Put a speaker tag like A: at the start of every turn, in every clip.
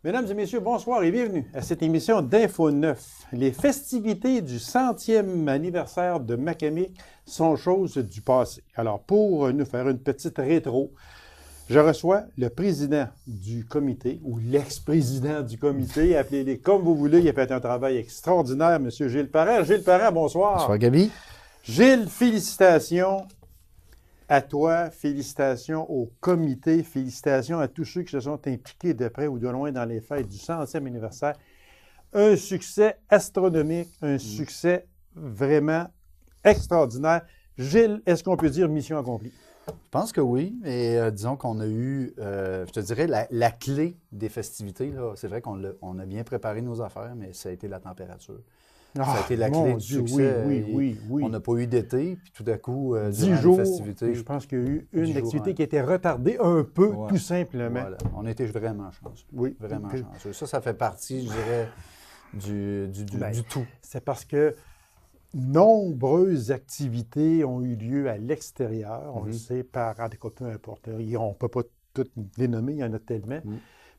A: Mesdames et messieurs, bonsoir et bienvenue à cette émission d'Info 9. Les festivités du 100e anniversaire de Macamic sont chose du passé. Alors, pour nous faire une petite rétro, je reçois le président du comité, ou l'ex-président du comité, appelez-les comme vous voulez. Il a fait un travail extraordinaire, M. Gilles Parent. Gilles Parent, bonsoir.
B: Bonsoir, Gaby.
A: Gilles, félicitations à toi, félicitations au comité, félicitations à tous ceux qui se sont impliqués de près ou de loin dans les fêtes du 100e anniversaire. Un succès astronomique, un succès vraiment extraordinaire. Gilles, est-ce qu'on peut dire mission accomplie?
B: Je pense que oui, et disons qu'on a eu, je te dirais, la clé des festivités. C'est vrai qu'on a bien préparé nos affaires, mais ça a été la température. Ça a été la clé du succès.
A: Oui.
B: On n'a pas eu d'été, puis tout à coup,
A: 10 jours,
B: les festivités...
A: je pense qu'il y a eu une activité qui a été retardée un peu, tout simplement.
B: Voilà. On a été vraiment chanceux.
A: Oui.
B: Vraiment chanceux. Ça fait partie, je dirais, du tout.
A: C'est parce que nombreuses activités ont eu lieu à l'extérieur. On le sait par, en tout cas, peu importe. On ne peut pas toutes les nommer, il y en a tellement.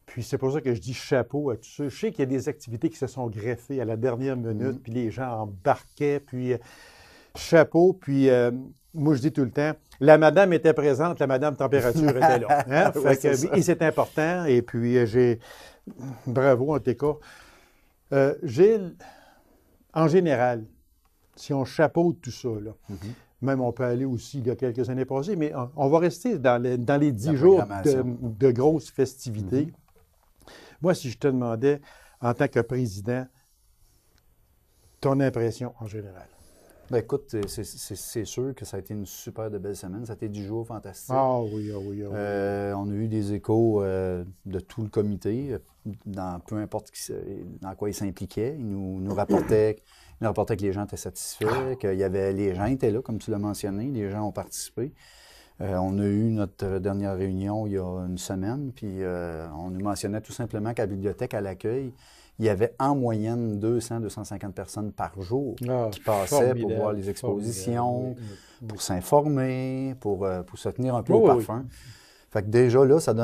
A: Puis c'est pour ça que je dis chapeau à tous ceux. Je sais qu'il y a des activités qui se sont greffées à la dernière minute, puis les gens embarquaient, puis chapeau. Puis moi, je dis tout le temps, la madame était présente, la madame température était là. Hein? Et c'est important. Et puis bravo en tout cas. Gilles, en général, si on chapeaute tout ça, là, même on peut aller aussi il y a quelques années passées, mais on va rester dans les 10 jours de grosses festivités. Moi, si je te demandais, en tant que président, ton impression en général?
B: Bien, écoute, c'est sûr que ça a été une super de belle semaine. Ça a été 10 jours fantastiques.
A: Ah oui.
B: On a eu des échos de tout le comité, dans peu importe dans quoi ils s'impliquaient. Ils nous rapportaient que les gens étaient satisfaits, les gens étaient là, comme tu l'as mentionné, les gens ont participé. On a eu notre dernière réunion il y a une semaine, puis on nous mentionnait tout simplement qu'à la bibliothèque, à l'accueil, il y avait en moyenne 200-250 personnes par jour qui passaient pour voir les expositions, pour s'informer, pour se tenir un peu au parfum. Fait que déjà là, ça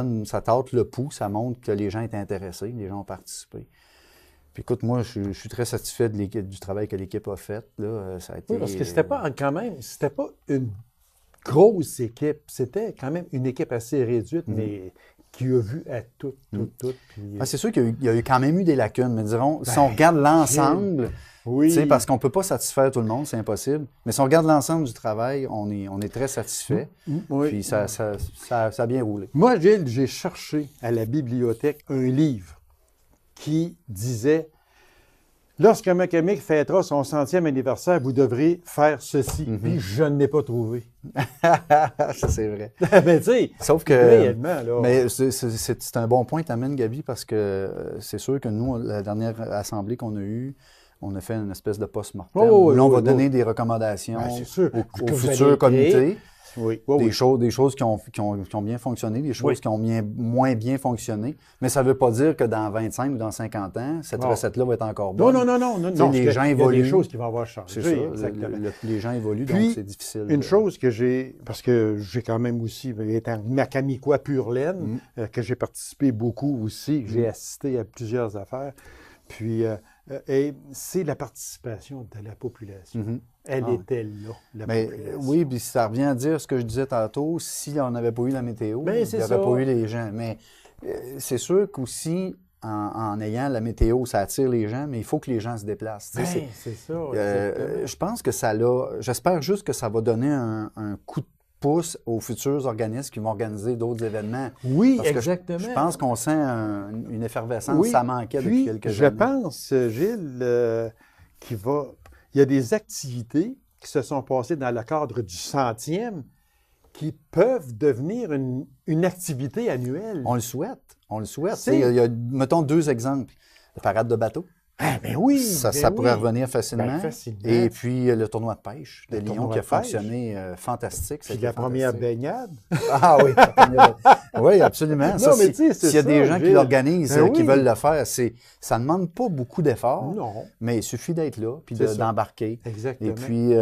B: tâte le pouls, ça montre que les gens étaient intéressés, les gens ont participé. Puis écoute, moi, je suis très satisfait du travail que l'équipe a fait. Là. Ça a été,
A: oui, parce que c'était pas une grosse équipe. C'était quand même une équipe assez réduite, mais qui a vu à tout. Puis...
B: c'est sûr qu'il y a eu quand même eu des lacunes, mais dirons, si on regarde l'ensemble, parce qu'on ne peut pas satisfaire tout le monde, c'est impossible, mais si on regarde l'ensemble du travail, on est très satisfait. Puis ça a bien roulé.
A: Moi, Gilles, j'ai cherché à la bibliothèque un livre qui disait « Lorsque Macamic fêtera son 100e anniversaire, vous devrez faire ceci. Puis je ne l'ai pas trouvé.
B: Ça, c'est vrai.
A: Mais tu sais,
B: sauf que,
A: réellement, là...
B: Mais c'est un bon point que tu amènes, Gaby, parce que c'est sûr que nous, la dernière assemblée qu'on a eue, on a fait une espèce de post-mortem. Là, on va donner des recommandations au futur comité. Des choses qui ont bien fonctionné, des choses qui ont moins bien fonctionné. Mais ça ne veut pas dire que dans 25 ou dans 50 ans, cette recette-là va être encore bonne.
A: Non.
B: Les gens évoluent.
A: Il y a des choses qui vont avoir changé.
B: C'est ça, exactement. Les gens évoluent,
A: puis,
B: donc c'est difficile.
A: Une chose que parce que j'ai quand même aussi, étant Macamicois pur laine, que j'ai participé beaucoup aussi, j'ai assisté à plusieurs affaires. Puis, et c'est la participation de la population. Elle était là, la population.
B: Oui, puis ça revient à dire ce que je disais tantôt, si on n'avait pas eu la météo, il n'y aurait pas eu les gens. Mais c'est sûr qu'aussi, en ayant la météo, ça attire les gens, mais il faut que les gens se déplacent.
A: C'est ça.
B: Je pense que j'espère juste que ça va donner un coup de pouce aux futurs organismes qui vont organiser d'autres événements.
A: Oui,
B: parce
A: exactement.
B: Je pense qu'on sent une effervescence, ça manquait depuis quelques années.
A: Je pense, Gilles, il y a des activités qui se sont passées dans le cadre du 100e qui peuvent devenir une activité annuelle.
B: On le souhaite. Il y a, mettons, 2 exemples. La parade de bateau.
A: Ben oui!
B: Ça pourrait revenir facilement. Et puis, le tournoi de pêche de Lyon qui a fonctionné fantastique.
A: Puis la première baignade.
B: Ah oui, oui, absolument.
A: Non, mais tu sais,
B: s'il y a des gens qui l'organisent, qui veulent le faire, ça ne demande pas beaucoup d'efforts.
A: Non.
B: Mais il suffit d'être là, puis d'embarquer.
A: Exactement.
B: Et puis,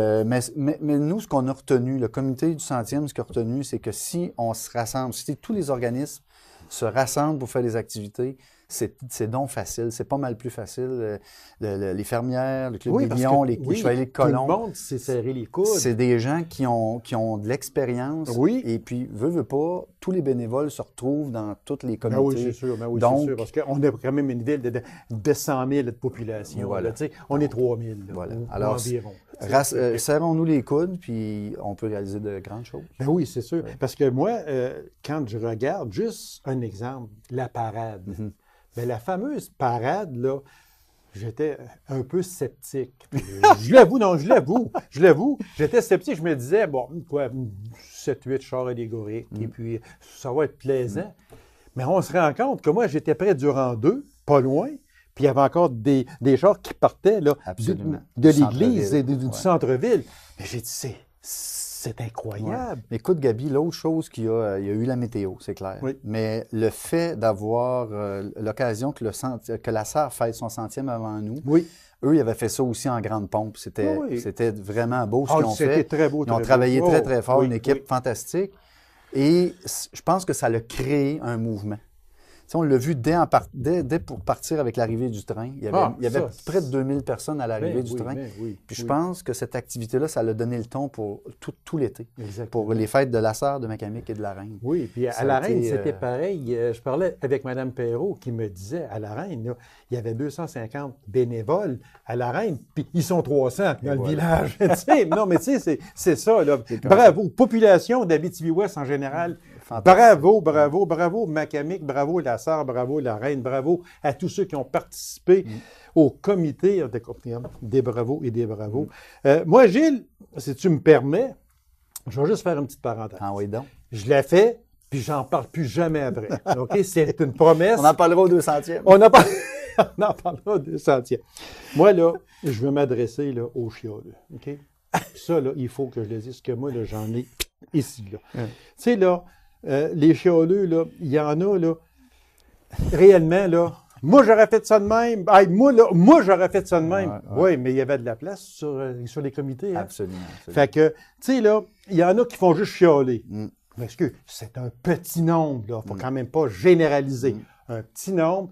B: mais nous, ce qu'on a retenu, le comité du 100e, ce qu'on a retenu, c'est que si on se rassemble, si tous les organismes se rassemblent pour faire des activités, c'est donc facile. C'est pas mal plus facile. Les fermières, le club
A: Oui,
B: des
A: parce
B: lions,
A: que,
B: les chevaliers de colons.
A: Tout le monde s'est serré les coudes.
B: C'est des gens qui ont de l'expérience.
A: Oui.
B: Et puis, veut pas, tous les bénévoles se retrouvent dans toutes les
A: Ben
B: comités.
A: oui, c'est sûr. Ben oui,
B: Donc,
A: c'est sûr. Parce qu'on a quand même une ville de 100 000 de population.
B: Voilà.
A: Là, on est 3 000 là,
B: voilà.
A: ou
B: Alors,
A: environ.
B: serrons-nous les coudes, puis on peut réaliser de grandes choses.
A: Ben oui, c'est sûr.
B: Ouais.
A: Parce que moi, quand je regarde, juste un exemple, la parade.
B: Mm-hmm.
A: Ben, la fameuse parade, là, j'étais un peu sceptique. Je l'avoue. J'étais sceptique. Je me disais, bon, quoi, 7-8 chars allégoriques, et puis ça va être plaisant. Mais on se rend compte que moi, j'étais près du rang 2, pas loin, puis il y avait encore des chars qui partaient là, de l'église et du centre-ville. Mais j'ai dit, c'est incroyable.
B: Ouais. Écoute, Gabi, l'autre chose il y a eu la météo, c'est clair.
A: Oui.
B: Mais le fait d'avoir l'occasion que la SAR fête son 100e avant nous,
A: oui.
B: Eux, ils avaient fait ça aussi en grande pompe. C'était vraiment beau ce qu'ils ont fait.
A: Très beau,
B: ils ont travaillé très, très fort, une équipe
A: oui.
B: fantastique. Et je pense que ça a créé un mouvement. Tu sais, on l'a vu dès pour partir avec l'arrivée du train. Il y avait près de 2000 personnes à l'arrivée du train. Puis je pense que cette activité-là, ça a donné le ton pour tout l'été.
A: Exactement.
B: Pour les fêtes de la Sarre, de Macamic et de la Reine.
A: Oui, puis à la Reine, c'était pareil. Je parlais avec Mme Perrault qui me disait, à la Reine, là, il y avait 250 bénévoles à la Reine, puis ils sont 300 dans le village. Non, mais tu sais, c'est ça. Là. Bravo. Population d'Abitibi-Ouest en général. Bravo, Macamic, bravo la Sarre, bravo la Reine, bravo à tous ceux qui ont participé au comité des bravos et des bravos. Moi, Gilles, si tu me permets, je vais juste faire une petite parenthèse.
B: Ah oui, donc.
A: Je l'ai fait, puis j'en parle plus jamais après. OK? C'est une promesse.
B: On en parlera au 200e.
A: On en parlera au 200e. Moi, là, je veux m'adresser là, aux chioleux. OK? Ça, là, il faut que je les dise, parce que moi, là, j'en ai ici. Là. Tu sais, là, les chioleux, là, il y en a, là, réellement, là, moi, j'aurais fait ça de même. Hey, moi, j'aurais fait ça de même. Oui, mais il y avait de la place sur les comités. Hein?
B: Absolument.
A: Fait que, tu sais, là, il y en a qui font juste chialer. Mais excuse, c'est un petit nombre, là. Faut quand même pas généraliser. Un petit nombre.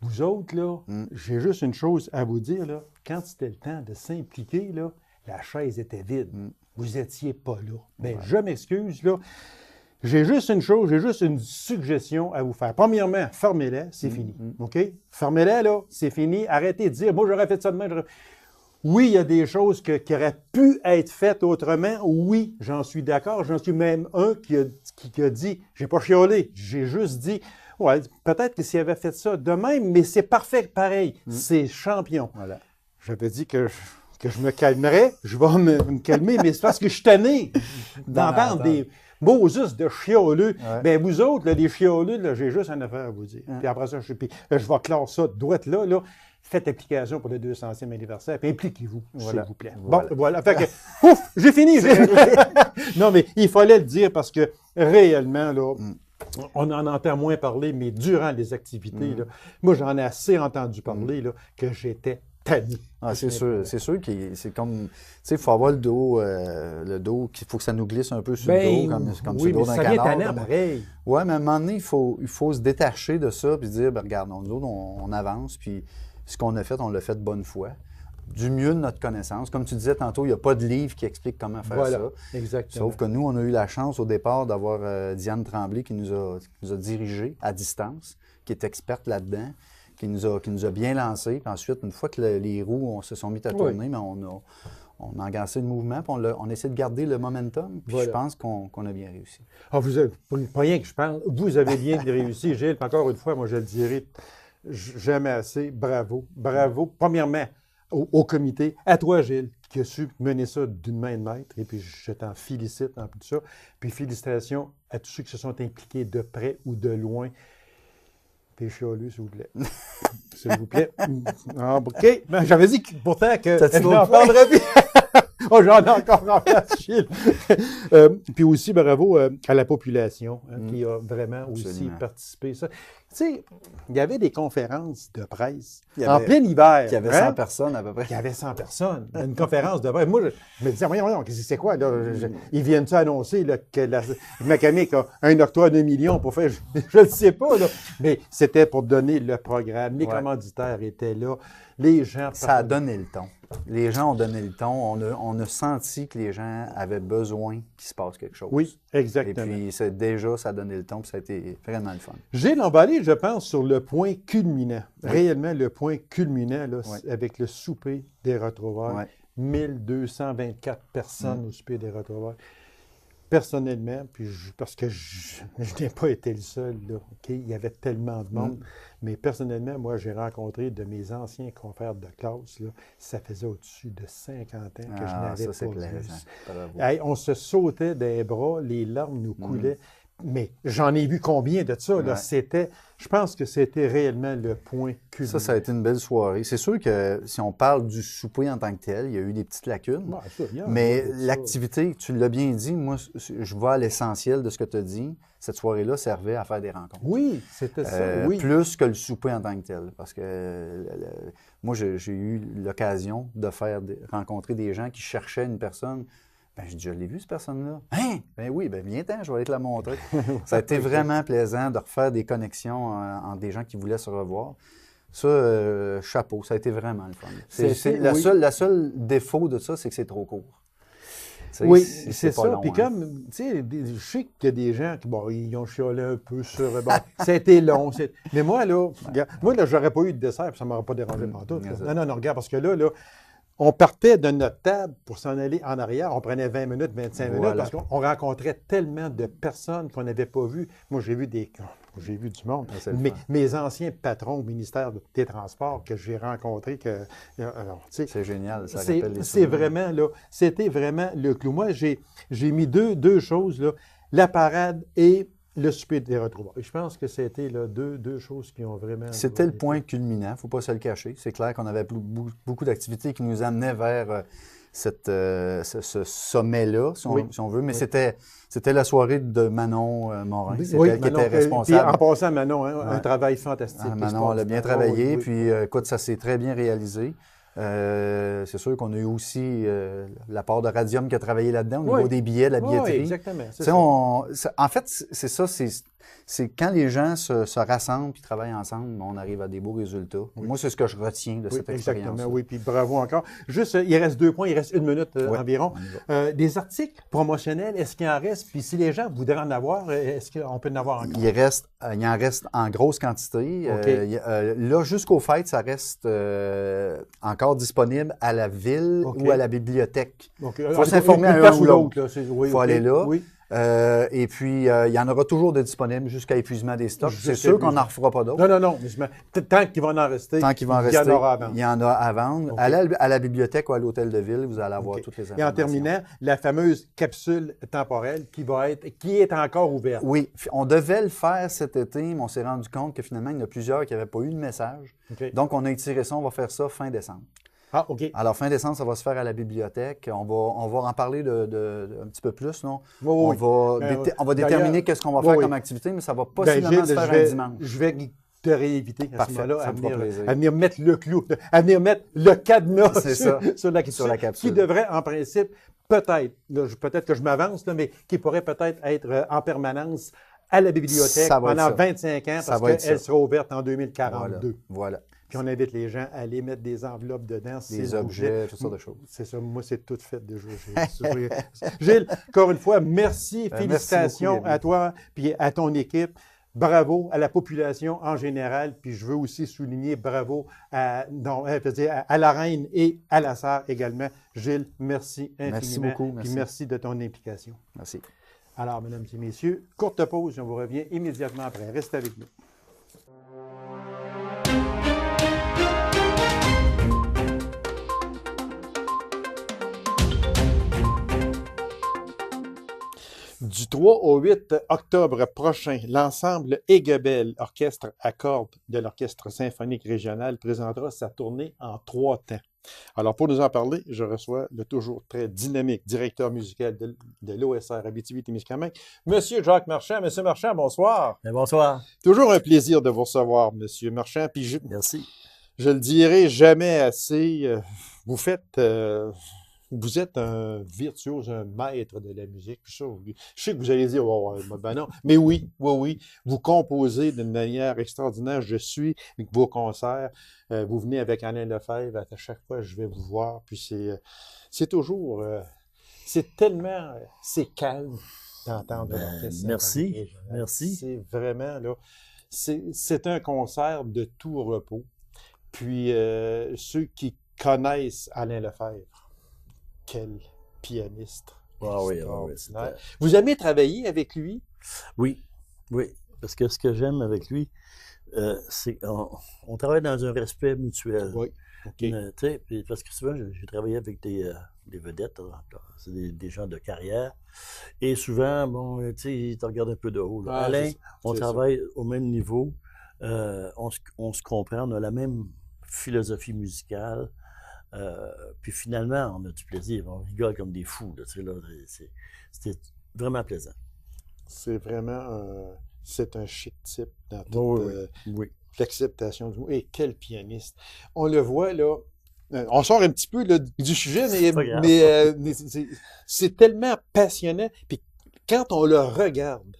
A: Vous autres, là, j'ai juste une chose à vous dire, là. Quand c'était le temps de s'impliquer, là, la chaise était vide. Vous étiez pas là. Mais je m'excuse, là. J'ai juste une suggestion à vous faire. Premièrement, fermez-les, c'est fini. OK? Fermez-les, là, c'est fini. Arrêtez de dire, moi, j'aurais fait ça de même. Oui, il y a des choses qui auraient pu être faites autrement. Oui, j'en suis d'accord. J'en suis même un qui a dit, j'ai pas chiolé, j'ai juste dit, ouais, peut-être que s'il avait fait ça de même, mais c'est parfait pareil. C'est champion. Voilà. J'avais dit que je me calmerais. Je vais me calmer, mais c'est parce que je suis tanné d'entendre des mots juste de chioleux. Bien, vous autres, là, les chioleux, là, j'ai juste une affaire à vous dire. Puis après ça, je vais clore ça droite là. Faites application pour le 200e anniversaire, puis impliquez-vous, s'il vous plaît. Bon, voilà. Fait que, ouf, j'ai fini. Non, mais il fallait le dire parce que réellement, là, on en entend moins parler, mais durant les activités, là, moi, j'en ai assez entendu parler là, que j'étais tanné.
B: Ah, c'est sûr que c'est comme, tu sais, il faut avoir le dos, qu'il faut que ça nous glisse un peu sur le dos, comme sur le dos d'un canard.
A: Ça vient tannant, pareil.
B: Oui, mais à un moment donné, il faut se détacher de ça, puis dire, ben, regarde, nous autres, on avance, puis ce qu'on a fait, on l'a fait de bonne foi, du mieux de notre connaissance. Comme tu disais tantôt, il n'y a pas de livre qui explique comment faire ça.
A: Exactement.
B: Sauf que nous, on a eu la chance au départ d'avoir Diane Tremblay qui nous a dirigés à distance, qui est experte là-dedans, qui nous a bien lancés. Puis ensuite, une fois que les roues se sont mis à tourner, mais on a engagé le mouvement, puis on a essayé de garder le momentum. Puis je pense qu'on a bien réussi.
A: Ah, vous avez, pas rien que je parle, vous avez bien réussi, Gilles. Puis encore une fois, moi, je le dirai jamais assez. Bravo. Bravo. Premièrement, au comité. À toi, Gilles, qui as su mener ça d'une main de maître. Et puis, je t'en félicite en plus de ça. Puis, félicitations à tous ceux qui se sont impliqués de près ou de loin. T'es chialeux, s'il vous plaît. S'il vous plaît. OK. Ben, j'avais dit pourtant que je n'en parlerais plus. Oh, j'en ai encore en place, Gilles. Puis aussi, bravo à la population qui a vraiment aussi
B: Absolument.
A: participé. Tu sais, il y avait des conférences de presse en plein hiver.
B: Il y avait 100 personnes à peu près.
A: Il y avait 100 personnes. Une conférence de presse. Moi, je me disais, voyons, c'est quoi, là? Ils viennent-tu annoncer là, que la mécanique a un octroi de millions pour faire. Je ne sais pas, là. Mais c'était pour donner le programme. Les commanditaires étaient là. Les gens.
B: Ça a donné le ton. Les gens ont donné le ton. On a senti que les gens avaient besoin qu'il se passe quelque chose.
A: Oui, exactement.
B: Et puis, déjà, ça a donné le ton, puis ça a été vraiment le fun.
A: Gilles, on va aller, je pense, sur le point culminant. Réellement, le point culminant, là, avec le souper des retrouvailles. 1224 personnes au souper des retrouvailles. Personnellement, puis parce que je n'ai pas été le seul, là, il y avait tellement de monde, mais personnellement, moi, j'ai rencontré de mes anciens confrères de classe, là, ça faisait au-dessus de 50 ans que je n'avais pas vu. On se sautait des bras, les larmes nous coulaient, mais j'en ai vu combien de ça, là, je pense que c'était réellement le point culminant.
B: Ça a été une belle soirée. C'est sûr que si on parle du souper en tant que tel, il y a eu des petites lacunes. Mais l'activité, tu l'as bien dit, moi, je vois à l'essentiel de ce que tu as dit. Cette soirée-là servait à faire des rencontres.
A: Oui, c'était ça, oui.
B: Plus que le souper en tant que tel. Parce que moi, j'ai eu l'occasion de rencontrer des gens qui cherchaient une personne. Ben, je dis, je l'ai vu, cette personne-là. Hein? Ben oui, ben viens-t'en, je vais aller te la montrer. Ça a été vraiment plaisant de refaire des connexions entre des gens qui voulaient se revoir. Ça, chapeau, ça a été vraiment le fun. La seule défaut de ça, c'est que c'est trop court.
A: Oui, c'est ça. Puis
B: hein.
A: comme, tu sais, je sais qu'il y a des gens qui, bon, ils ont chialé un peu sur, bon, ça a été long. Mais moi, là, j'aurais pas eu de dessert, puis ça m'aurait pas dérangé partout. Non, regarde, parce que là, on partait de notre table pour s'en aller en arrière. On prenait 20 minutes, 25 minutes, parce qu'on rencontrait tellement de personnes qu'on n'avait pas vues. Moi, j'ai vu du monde. Mes anciens patrons au ministère des Transports que j'ai rencontrés,
B: c'est génial, ça rappelle les
A: c'est vraiment, là, c'était vraiment le clou. Moi, j'ai mis deux choses, là, la parade et le souper des retrouvailles. Je pense que c'était là, deux choses qui ont vraiment...
B: C'était le point culminant, il ne faut pas se le cacher. C'est clair qu'on avait beaucoup d'activités qui nous amenaient vers ce sommet-là, si on veut. Mais c'était la soirée de Manon Morin. C'est elle qui était responsable.
A: Puis en passant, Manon, un travail fantastique.
B: Manon, elle a bien travaillé. Puis écoute, ça s'est très bien réalisé. C'est sûr qu'on a eu aussi la part de Radium qui a travaillé là-dedans au niveau des billets, de la billetterie.
A: Oui, exactement.
B: En fait, c'est ça, c'est quand les gens se rassemblent et travaillent ensemble, on arrive à des beaux résultats. Oui. Moi, c'est ce que je retiens de cette expérience.
A: Exactement, oui, puis bravo encore. Juste, il reste 2 points, il reste 1 minute environ. Des articles promotionnels, est-ce qu'il en reste? Puis si les gens voudraient en avoir, est-ce qu'on peut en avoir encore?
B: Il en reste en grosse quantité. Là, jusqu'aux fêtes, ça reste encore disponible à la ville ou à la bibliothèque. Il faut s'informer à un ou l'autre. Il faut aller là. Oui. Et puis, il y en aura toujours de disponibles jusqu'à épuisement des stocks. C'est sûr qu'on n'en refera pas d'autres.
A: Non. Tant qu'il va en rester, il y en aura à vendre.
B: Il y en a à vendre. Okay. À la bibliothèque ou à l'hôtel de ville, vous allez avoir toutes les informations.
A: Et en terminant, la fameuse capsule temporelle qui est encore ouverte.
B: Oui, on devait le faire cet été, mais on s'est rendu compte que finalement, il y en a plusieurs qui n'avaient pas eu de message. Okay. Donc, on a étiré ça, on va faire ça fin décembre.
A: Ah, OK.
B: Alors, fin décembre, ça va se faire à la bibliothèque. On va en parler un petit peu plus, non?
A: Oui.
B: On va déterminer qu'est-ce qu'on va faire comme activité, mais ça va possiblement se faire un dimanche.
A: Je vais te réinviter à ce moment-là à venir mettre le clou, à venir mettre le cadenas sur la capsule, qui devrait, en principe, peut-être que je m'avance, mais qui pourrait peut-être être en permanence à la bibliothèque pendant 25 ans, parce qu'elle sera ouverte en 2042.
B: Voilà.
A: Puis on invite les gens à aller mettre des enveloppes dedans.
B: Des objets, toutes sortes de choses.
A: C'est ça. Moi, c'est tout fait déjà. Gilles, encore une fois, merci. Félicitations à toi et à ton équipe. Bravo à la population en général. Puis je veux aussi souligner bravo à la reine et à la sœur également. Gilles, merci infiniment.
B: Merci beaucoup.
A: Puis merci de ton implication.
B: Merci.
A: Alors, mesdames et messieurs, courte pause et on vous revient immédiatement après. Restez avec nous. Du 3 au 8 octobre prochain, l'ensemble Aiguebelle, orchestre à cordes de l'Orchestre symphonique régional, présentera sa tournée en 3 temps. Alors, pour nous en parler, je reçois le toujours très dynamique directeur musical de l'OSR Abitibi-Témiscamingue, Monsieur Jacques Marchand. Monsieur Marchand, bonsoir.
C: Bien, bonsoir.
A: Toujours un plaisir de vous recevoir, Monsieur Marchand. Puis
C: Merci.
A: je le dirai jamais assez. Vous êtes un virtuose, un maître de la musique. Je sais que vous allez dire, oh, ben non. Mais oui, vous composez d'une manière extraordinaire. Je suis avec vos concerts. Vous venez avec Alain Lefebvre. À chaque fois, je vais vous voir. Puis c'est toujours, c'est calme d'entendre l'orchestre.
C: Merci. Merci.
A: C'est vraiment, là, c'est un concert de tout repos. Puis ceux qui connaissent Alain Lefebvre, quel pianiste extraordinaire. Vous aimez travailler avec lui?
C: Oui, parce que ce que j'aime avec lui, c'est qu'on travaille dans un respect mutuel.
A: Oui, OK.
C: Puis parce que souvent, j'ai travaillé avec des vedettes, c'est des gens de carrière, et souvent, bon, ils te regardent un peu de haut. Là. Alain, on travaille au même niveau, on se comprend, on a la même philosophie musicale. Puis finalement, on a du plaisir, on rigole comme des fous. C'était vraiment plaisant.
A: C'est vraiment c'est un chic type dans toute l'acceptation du mot. Et quel pianiste! On le voit là. On sort un petit peu là, du sujet, mais c'est tellement passionnant. Puis quand on le regarde,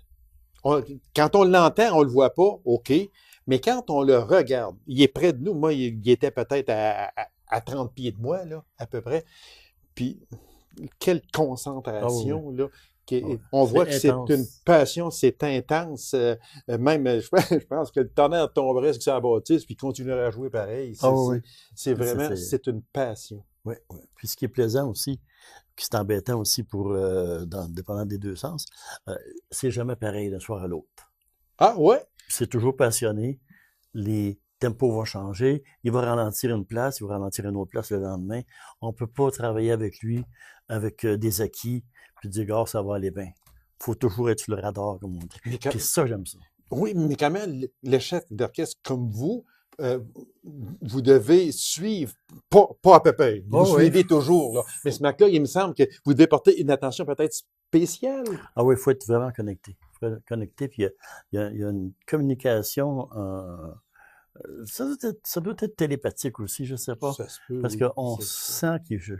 A: quand on l'entend, on le voit pas, OK. Mais quand on le regarde, il est près de nous. Moi, il était peut-être à 30 pieds de moi, là, à peu près. Puis, quelle concentration, là. On voit que c'est une passion, c'est intense. Même, je pense que le tonnerre tomberait sur sa bâtisse, puis il continuerait à jouer pareil. C'est vraiment, c'est une passion.
C: Oui. Puis ce qui est plaisant aussi, qui c'est embêtant aussi pour, dépendant des deux sens, c'est jamais pareil d'un soir à l'autre.
A: Ah, ouais?
C: C'est toujours passionné. Les tempos vont changer. Il va ralentir une place, il va ralentir une autre place le lendemain. On ne peut pas travailler avec lui avec des acquis puis dire, gars, ça va aller bien. Il faut toujours être sur le radar, comme on dit. Puis ça, j'aime ça.
A: Oui, mais quand même, le chef d'orchestre comme vous, vous devez suivre, pas à peu près. Vous suivez toujours. Là. Mais ce matin-là, il me semble que vous devez porter une attention peut-être spéciale.
C: Ah oui, il faut être vraiment connecté. Puis il y a une communication. Ça doit être télépathique aussi, je ne sais pas.
A: Ça se peut,
C: parce qu'on sent qu'il joue.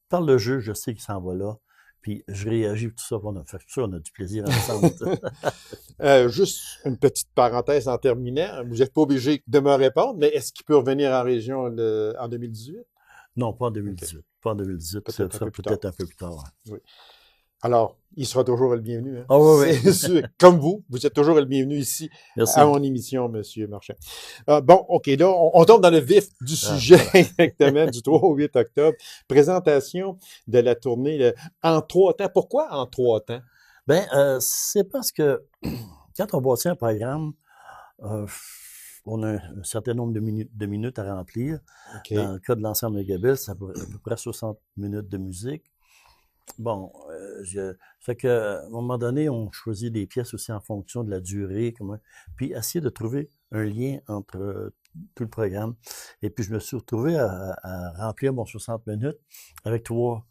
C: Par le jeu, je sais qu'il s'en va là. Puis je réagis tout ça. On a du plaisir ensemble.
A: Juste une petite parenthèse en terminant. Vous n'êtes pas obligé de me répondre, mais est-ce qu'il peut revenir en région en 2018?
C: Non, pas en 2018. Okay. Pas en 2018. Ça sera peut-être un peu plus tard.
A: Oui. Alors, il sera toujours le bienvenu. Hein?
C: Oh, oui.
A: C'est sûr. Comme vous êtes toujours le bienvenu ici.
C: Merci.
A: À mon émission, M. Marchand. Bon, OK, là, on tombe dans le vif du sujet exactement du 3 au 8 octobre. Présentation de la tournée en 3 temps. Pourquoi en 3 temps?
C: Bien, c'est parce que quand on bâtit un programme, on a un certain nombre de minutes à remplir. Okay. Dans le cas de l'ensemble de Gabelle, c'est à peu près 60 minutes de musique. Bon, fait qu'à un moment donné, on choisit des pièces aussi en fonction de la durée, puis essayer de trouver un lien entre tout le programme. Et puis, je me suis retrouvé à remplir mon 60 minutes avec trois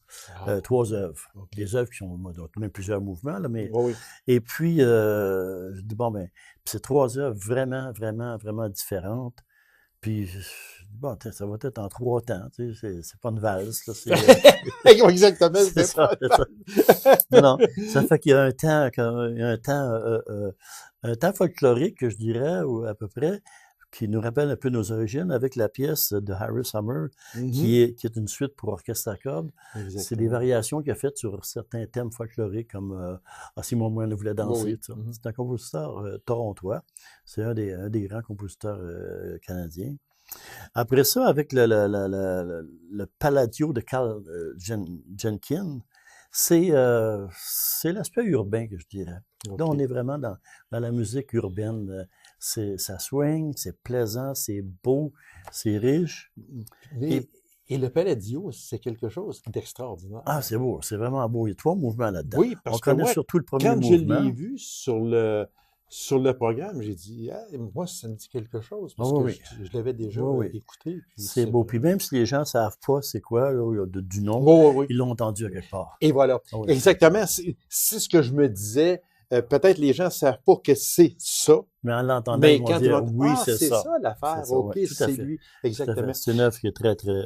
C: œuvres. Okay. Des œuvres qui ont même plusieurs mouvements, là, mais...
A: Oui.
C: Et puis, je dis, bon, ben, c'est 3 œuvres vraiment, vraiment, vraiment différentes. Puis, bon, ça va être en 3 temps, tu sais, c'est pas une valse, là,
A: Exactement,
C: c'est ça. Non, ça fait qu'il y a un temps folklorique, que je dirais, ou à peu près, qui nous rappelle un peu nos origines, avec la pièce de Harry Summer, qui est une suite pour orchestre à cordes. C'est des variations qu'il a faites sur certains thèmes folkloriques, comme Simon Moine voulait danser. C'est un compositeur torontois. C'est un des grands compositeurs canadiens. Après ça, avec le Palladio de Carl Jenkins, c'est l'aspect urbain que je dirais. Okay. Là, on est vraiment dans la musique urbaine. Ça swing, c'est plaisant, c'est beau, c'est riche.
A: Et le Palladio, c'est quelque chose d'extraordinaire.
C: Ah, c'est beau, c'est vraiment beau. Il y a 3 mouvements là-dedans.
A: Oui, parce
C: on connaît surtout le premier mouvement.
A: Quand je l'ai vu sur sur le programme, j'ai dit, ah, moi, ça me dit quelque chose, parce que je l'avais déjà écouté.
C: C'est beau. Puis même si les gens ne savent pas c'est quoi, là, du nom, ils l'ont entendu à quelque part.
A: Et voilà. Exactement. C'est ce que je me disais. Peut-être les gens ne savent pas que c'est ça.
C: Mais en l'entendant, ils vont dire, oui, c'est ça.
A: C'est ça l'affaire. OK, c'est lui. Exactement.
C: C'est une œuvre qui est très, très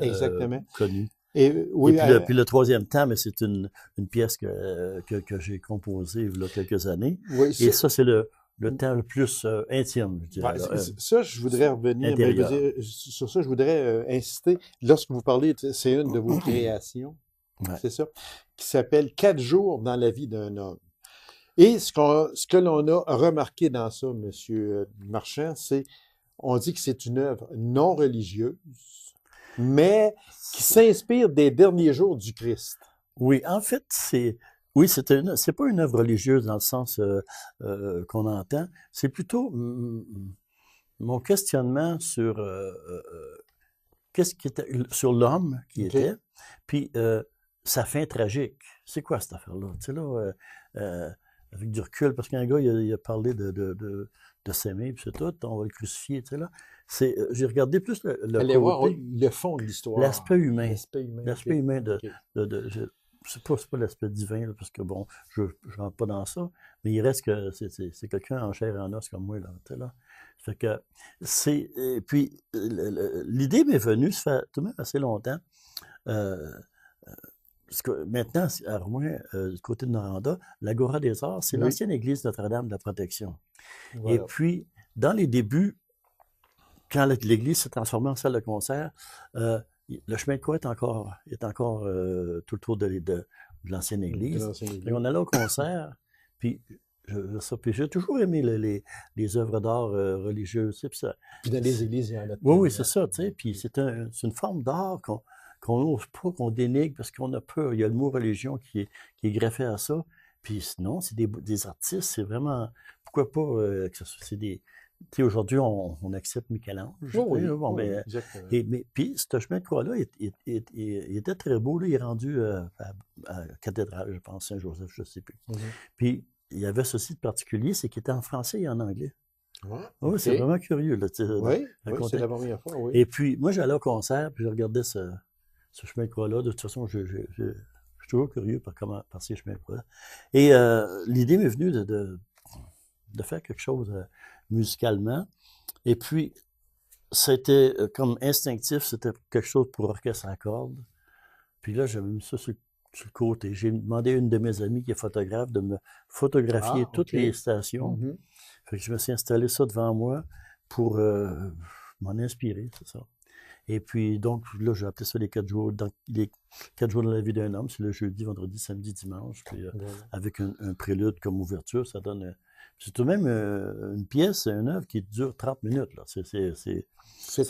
C: connue.
A: Et
C: puis le troisième temps, mais c'est une pièce que j'ai composée il y a quelques années.
A: Oui,
C: et ça, c'est le temps le plus intime, je dirais.
A: Ça, je voudrais revenir. Sur ça, je voudrais insister. Lorsque vous parlez, c'est une de vos créations, c'est ça, qui s'appelle « 4 jours dans la vie d'un homme ». Et ce que l'on a remarqué dans ça, M. Marchand, c'est, on dit que c'est une œuvre non religieuse, mais qui s'inspire des derniers jours du Christ.
C: Oui, en fait, c'est pas une œuvre religieuse dans le sens qu'on entend. C'est plutôt mon questionnement sur qu'est-ce qui était sur l'homme qui était, puis sa fin tragique. C'est quoi cette affaire-là? Tu sais là, avec du recul, parce qu'un gars il a parlé de s'aimer, puis c'est tout, on va le crucifier, tu sais là. J'ai regardé plus
A: Allez voir le fond de l'histoire.
C: L'aspect humain. L'aspect humain c'est pas l'aspect divin, là, parce que bon, je rentre pas dans ça, mais il reste que c'est quelqu'un en chair et en os comme moi, là, tu sais, là. Fait que et puis l'idée m'est venue, ça fait tout de même assez longtemps, parce que maintenant, à Rouen, du côté de Noranda, l'Agora des Arts, c'est l'ancienne église Notre-Dame de la Protection. Voilà. Et puis, dans les débuts, quand l'église s'est transformée en salle de concert, le chemin de croix est encore tout autour de l'ancienne église. Et on allait au concert, puis j'ai toujours aimé les œuvres d'art religieuses.
A: Puis dans les églises, il y en a.
C: Oui, c'est ça, tu sais. Puis c'est une forme d'art qu'on n'ose pas, qu'on dénigre parce qu'on a peur. Il y a le mot religion qui est greffé à ça. Puis sinon, c'est des artistes, c'est vraiment... Pourquoi pas que c'est des... Tu sais, aujourd'hui, on accepte Michel-Ange. Mais puis, ce chemin de croix-là, il était très beau. Là, il est rendu à la cathédrale, je pense, Saint-Joseph, je ne sais plus. Puis, il y avait ceci de particulier, c'est qu'il était en français et en anglais. Oui, c'est vraiment curieux. Là,
A: c'est la première fois, oui.
C: Et puis, moi, j'allais au concert, puis je regardais ce chemin de croix-là. De toute façon, je suis toujours curieux par ces chemins de croix-là. Et l'idée m'est venue de faire quelque chose musicalement. Et puis, c'était comme instinctif, c'était quelque chose pour orchestre à cordes. Puis là, j'avais mis ça sur le côté. J'ai demandé à une de mes amies qui est photographe de me photographier toutes les stations. Fait que je me suis installé ça devant moi pour m'en inspirer, c'est ça. Et puis, donc, là, j'ai appelé ça les 4 jours. Les 4 jours dans la vie d'un homme, c'est le jeudi, vendredi, samedi, dimanche. Puis, avec un prélude comme ouverture, ça donne... c'est tout de même une pièce, une œuvre qui dure 30 minutes. Là. C'est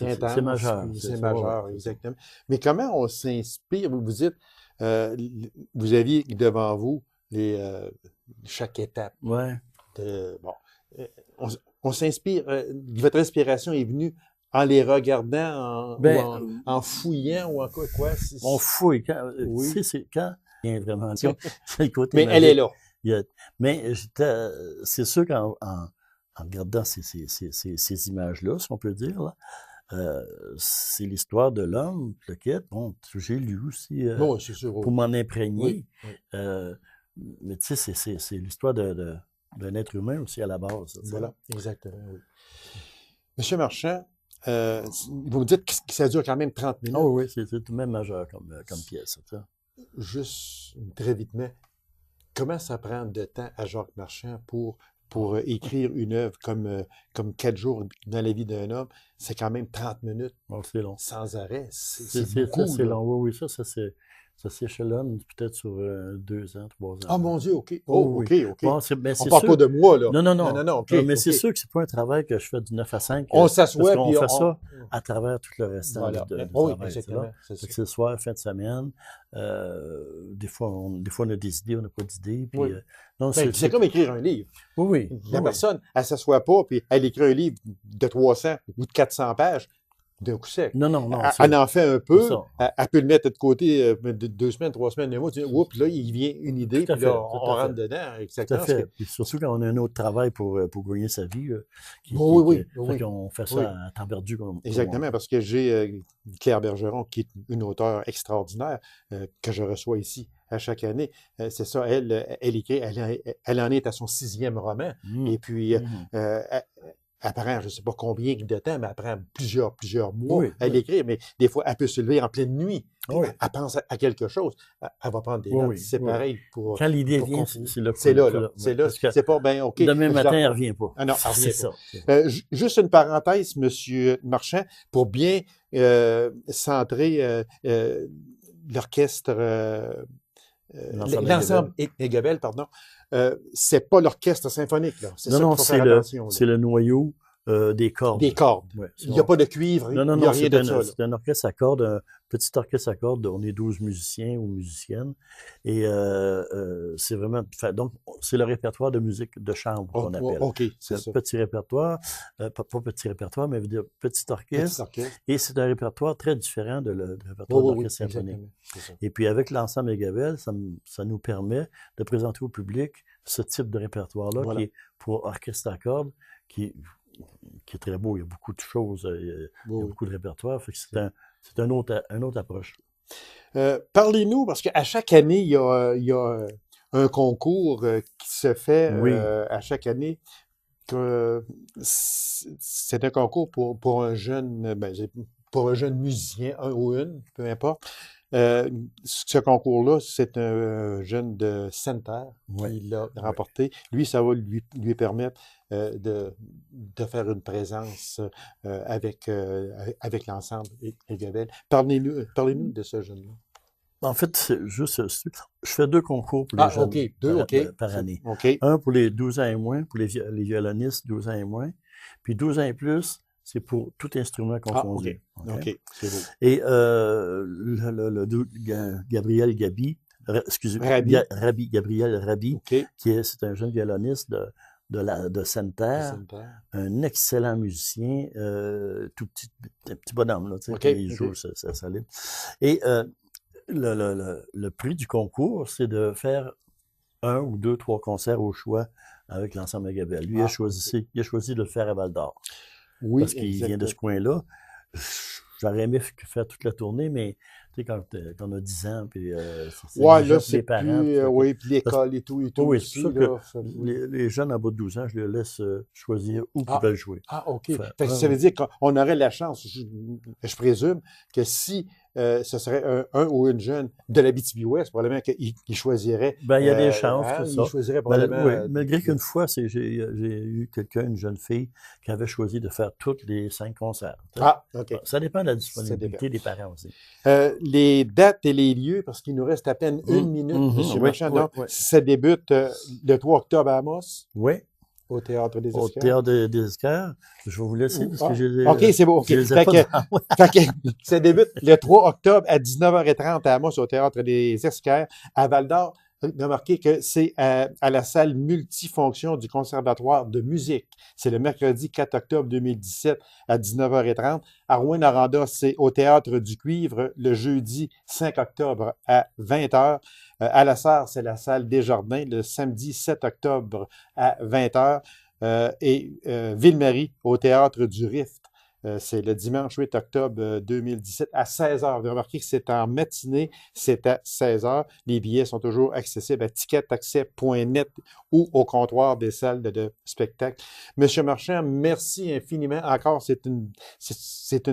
A: intense.
C: C'est majeur.
A: C'est majeur, exactement. Mais comment on s'inspire? Vous dites, vous aviez devant vous chaque étape.
C: Ouais.
A: On s'inspire. Votre inspiration est venue en les regardant, en fouillant, ou en quoi?
C: On fouille. C'est quand il y a vraiment... c'est le côté
A: mais magique. Elle est là.
C: Mais c'est sûr qu'en regardant ces images-là, si on peut dire, là, c'est l'histoire de l'homme, le quête. Bon, j'ai lu aussi
A: c'est sûr,
C: pour m'en imprégner. Mais tu sais, c'est l'histoire d'un être humain aussi à la base.
A: Voilà, exactement. Oui. Monsieur Marchand, vous me dites que ça dure quand même 30 minutes.
C: Oh oui, c'est tout de même majeur comme pièce. Ça.
A: Juste très vitement, comment ça prend de temps à Jacques Marchand pour écrire une œuvre comme 4 jours dans la vie d'un homme? C'est quand même 30 minutes.
C: C'est long.
A: Sans arrêt. C'est beaucoup.
C: C'est long, oui. Ça s'échelonne peut-être sur 2 ans, 3 ans.
A: Ah, mon Dieu, OK. OK.
C: Bon,
A: on parle pas de moi, là.
C: Non.
A: Okay,
C: mais c'est sûr que c'est pas un travail que je fais du 9 à 5.
A: On s'assoit,
C: puis on fait ça à travers tout le restant du
A: oui,
C: travail.
A: Exactement.
C: C'est le soir, fin de semaine. Des fois, on a des idées, on n'a pas d'idées. Puis,
A: c'est comme écrire un livre.
C: Oui.
A: La personne, elle s'assoit pas, puis elle écrit un livre de 300 ou de 400 pages. d'un coup sec.
C: Non, non, non.
A: Elle en fait un peu,
C: ça.
A: elle peut le mettre de côté 2 semaines, 3 semaines, un mois, oups, là, il vient une idée, puis là, on rentre dedans.
C: Tout à fait. Puis surtout quand on a un autre travail pour gagner sa vie.
A: Oui.
C: On fait ça à temps perdu.
A: Exactement, parce que j'ai Claire Bergeron, qui est une auteure extraordinaire, que je reçois ici à chaque année. C'est ça, elle écrit, elle en est à son 6e roman. Et puis, elle prend, je ne sais pas combien de temps, mais elle prend plusieurs mois à l'écrire, mais des fois, elle peut se lever en pleine nuit. Elle pense à quelque chose. Elle va prendre des notes. C'est pareil pour...
C: Quand l'idée vient, c'est là.
A: C'est là. C'est pas bien, OK.
C: Demain matin, elle ne revient pas.
A: Ah non, elle revient pas. Juste une parenthèse, M. Marchand, pour bien centrer l'orchestre... l'ensemble Aiguebelle, pardon. C'est pas l'orchestre symphonique, là. C'est ça qu'il faut faire attention.
C: C'est le noyau des cordes.
A: Des cordes. Ouais, il n'y a pas de cuivre, il n'y a rien de ça.
C: C'est un orchestre à cordes, un petit orchestre à cordes. On est 12 musiciens ou musiciennes. Et c'est vraiment... Donc, c'est le répertoire de musique de chambre qu'on appelle.
A: OK, c'est ça.
C: Petit répertoire, pas petit répertoire, mais petit orchestre. Et c'est un répertoire très différent de le répertoire d'orchestre symphonique. Et puis, avec l'ensemble Aiguebelle, ça nous permet de présenter au public ce type de répertoire-là qui est pour orchestre à cordes, qui est très beau. Il y a beaucoup de choses, il y a beaucoup de répertoire. Fait que c'est une autre approche.
A: Parlez-nous, parce qu'à chaque année, il y a un concours qui se fait à chaque année. C'est un concours pour un jeune, musicien, un ou une, peu importe. Ce concours-là, c'est un jeune de Sainte-Terre qui l'a remporté. Lui, ça va lui permettre de faire une présence avec l'ensemble Aiguebelle. Parlez-nous de ce jeune-là.
C: En fait, je fais 2 concours pour les jeunes par année. Un pour les 12 ans et moins, pour les violonistes 12 ans et moins. Puis 12 ans et plus, c'est pour tout instrument confondu.
A: OK, c'est beau.
C: Et Gabriel Rabi, c'est un jeune violoniste de Sainte-Terre, un excellent musicien, un petit bonhomme, là, il joue ça solide. Et le prix du concours, c'est de faire 1 ou 2, 3 concerts au choix avec l'ensemble Aiguebelle. Lui, il a choisi de le faire à Val-d'Or. Oui, parce qu'il vient de ce coin-là. J'aurais aimé faire toute la tournée, mais tu sais, quand on a 10 ans, puis
A: là, c'est les parents. Puis l'école et tout.
C: Oui, c'est sûr que les jeunes en bas de 12 ans, je les laisse choisir où ils veulent jouer.
A: Ah, OK. Ça veut dire qu'on aurait la chance, je présume, que si ce serait un ou une jeune de l'Abitibi-Ouest, probablement qu'il choisirait...
C: Ben, il y a des chances que ça.
A: Il choisirait probablement...
C: malgré qu'une fois, j'ai eu une jeune fille, qui avait choisi de faire toutes les 5 concerts.
A: OK.
C: Ça dépend de la disponibilité des parents aussi.
A: Les dates et les lieux, parce qu'il nous reste à peine 1 minute, M. Marchand. Donc, ça débute le 3 octobre à Amos.
C: Oui.
A: Au Théâtre des Esquerres.
C: Au Théâtre des Esquerres. Je vais vous laisser parce que j'ai...
A: OK, c'est beau. Ça débute le 3 octobre à 19h30 à Amos au Théâtre des Esquerres. À Val-d'Or, remarquez que c'est à la salle multifonction du Conservatoire de musique. C'est le mercredi 4 octobre 2017 à 19h30. À Rouyn-Noranda, c'est au Théâtre du Cuivre le jeudi 5 octobre à 20h. À La Sarre, c'est la salle Desjardins le samedi 7 octobre à 20h. Et Ville-Marie au Théâtre du Rift. C'est le dimanche 8 octobre 2017 à 16h. Vous remarquez que c'est en matinée, c'est à 16h. Les billets sont toujours accessibles à ticketaccès.net ou au comptoir des salles de spectacle. Monsieur Marchand, merci infiniment. Encore, c'est une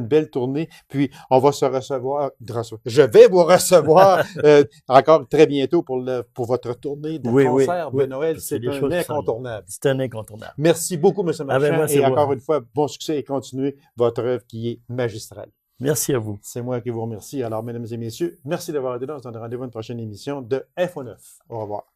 A: belle tournée. Puis, on va se recevoir. Je vais vous recevoir encore très bientôt pour votre tournée de concert de Noël. C'est un incontournable.
C: C'est un incontournable.
A: Merci beaucoup, monsieur Marchand. Et encore une fois, bon succès et continuez votre œuvre qui est magistrale.
C: Merci à vous.
A: C'est moi qui vous remercie. Alors, mesdames et messieurs, merci d'avoir été là. On se donne rendez-vous à une prochaine émission de Info 9. Au revoir.